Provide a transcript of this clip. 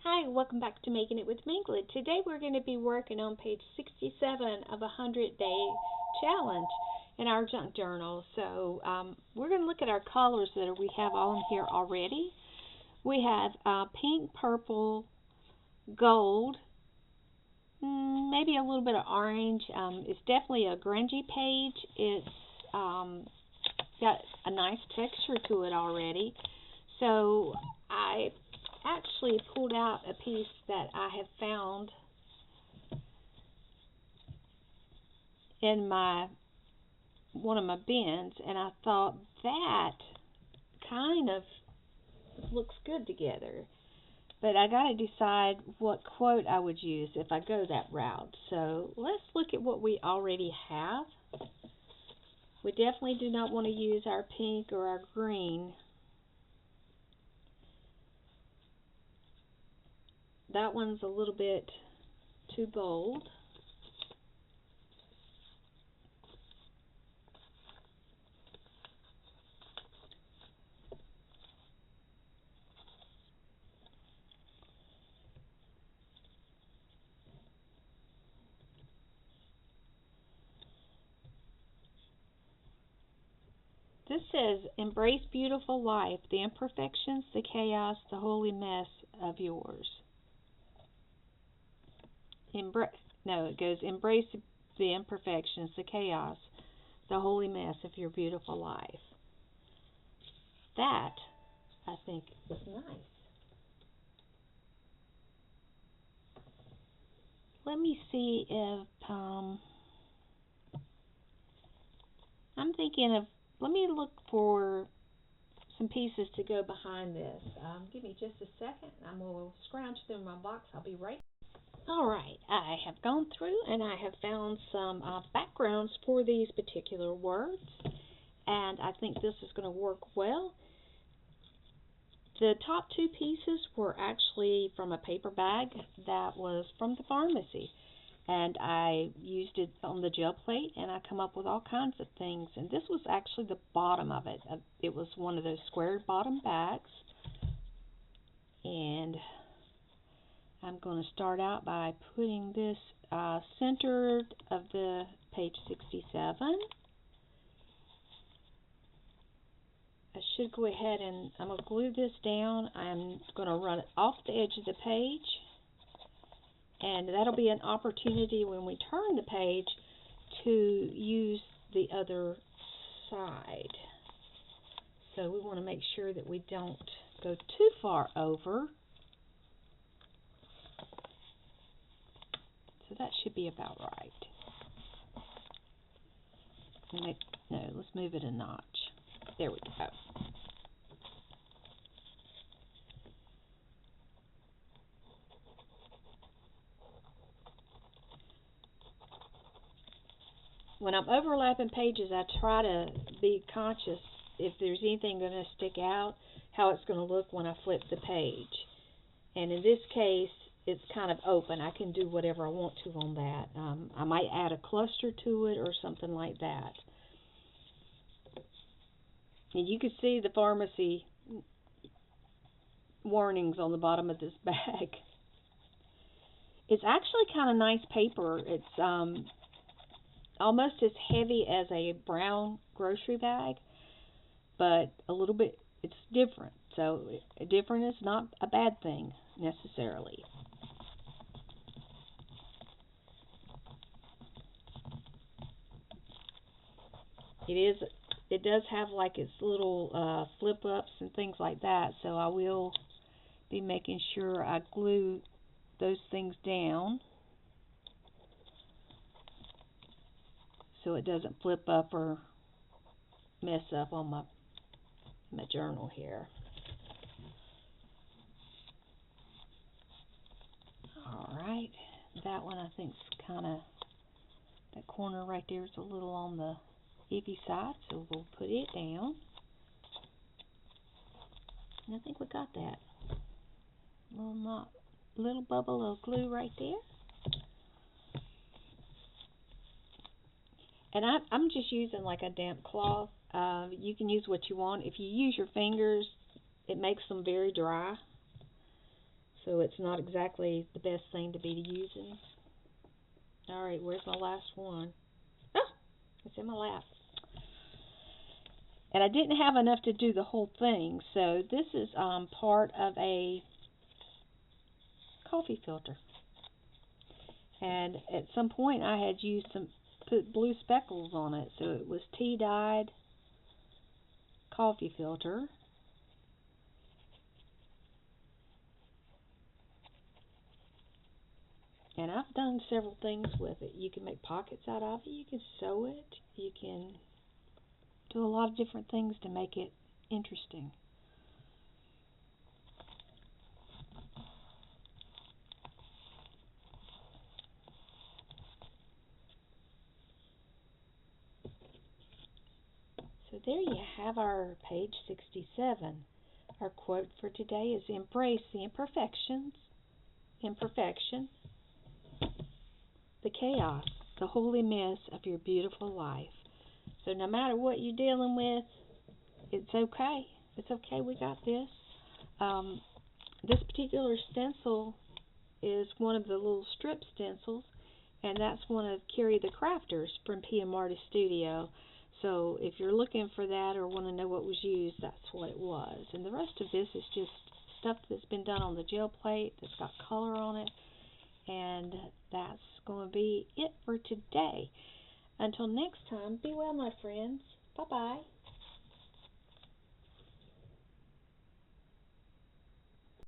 Hi, welcome back to Making It with Minglet. Today we're going to be working on page 67 of a 100-day challenge in our junk journal. We're going to look at our colors that we have on here already. We have pink, purple, gold, maybe a little bit of orange. It's definitely a grungy page. It's got a nice texture to it already. So I actually pulled out a piece that I have found in one of my bins, and I thought that kind of looks good together. But I got to decide what quote I would use if I go that route. So let's look at what we already have. We definitely do not want to use our pink or our green. That one's a little bit too bold. This says, embrace beautiful life, the imperfections, the chaos, the holy mess of yours. It goes, embrace the imperfections, the chaos, the holy mess of your beautiful life. That, I think, is nice. Let me see if, I'm thinking of, let me look for some pieces to go behind this. Give me just a second. I'm going to scrounge through my box. I'll be right. All right, I have gone through and I have found some backgrounds for these particular words, and I think this is going to work well. The top two pieces were actually from a paper bag that was from the pharmacy, and I used it on the gel plate, and I come up with all kinds of things. And this was actually the bottom of it. It was one of those square bottom bags, and I'm going to start out by putting this centered of the page 67. I should go ahead and I'm going to glue this down. I'm going to run it off the edge of the page, and that'll be an opportunity when we turn the page to use the other side. So we want to make sure that we don't go too far over. So that should be about right. No, let's move it a notch. There we go. When I'm overlapping pages, I try to be conscious if there's anything going to stick out, how it's going to look when I flip the page. And in this case, it's kind of open. I can do whatever I want to on that. I might add a cluster to it or something like that. And you can see the pharmacy warnings on the bottom of this bag. It's actually kind of nice paper. It's almost as heavy as a brown grocery bag, but a little bit, it's different. So different is not a bad thing necessarily. It does have like its little flip ups and things like that, so I will be making sure I glue those things down so it doesn't flip up or mess up on my journal here. Alright, that one I think is kind of, that corner right there is a little on the iffy side, so we'll put it down. And I think we got that. Little bubble of glue right there. And I'm just using like a damp cloth. You can use what you want. If you use your fingers, it makes them very dry. so it's not exactly the best thing to be using. Alright, where's my last one? Oh, it's in my lap. And I didn't have enough to do the whole thing, so this is part of a coffee filter. And at some point I had used put blue speckles on it, so it was tea-dyed coffee filter. And I've done several things with it. You can make pockets out of it, you can sew it, you can do a lot of different things to make it interesting. So there you have our page 67. Our quote for today is embrace the imperfection, the chaos, the holy mess of your beautiful life. So no matter what you're dealing with, it's okay. It's okay, we got this. This particular stencil is one of the little strip stencils, and that's one of Carrie the Crafters from PM Artist Studio. So if you're looking for that or want to know what was used, that's what it was. And the rest of this is just stuff that's been done on the gel plate that's got color on it. And that's going to be it for today. Until next time, be well, my friends. Bye-bye.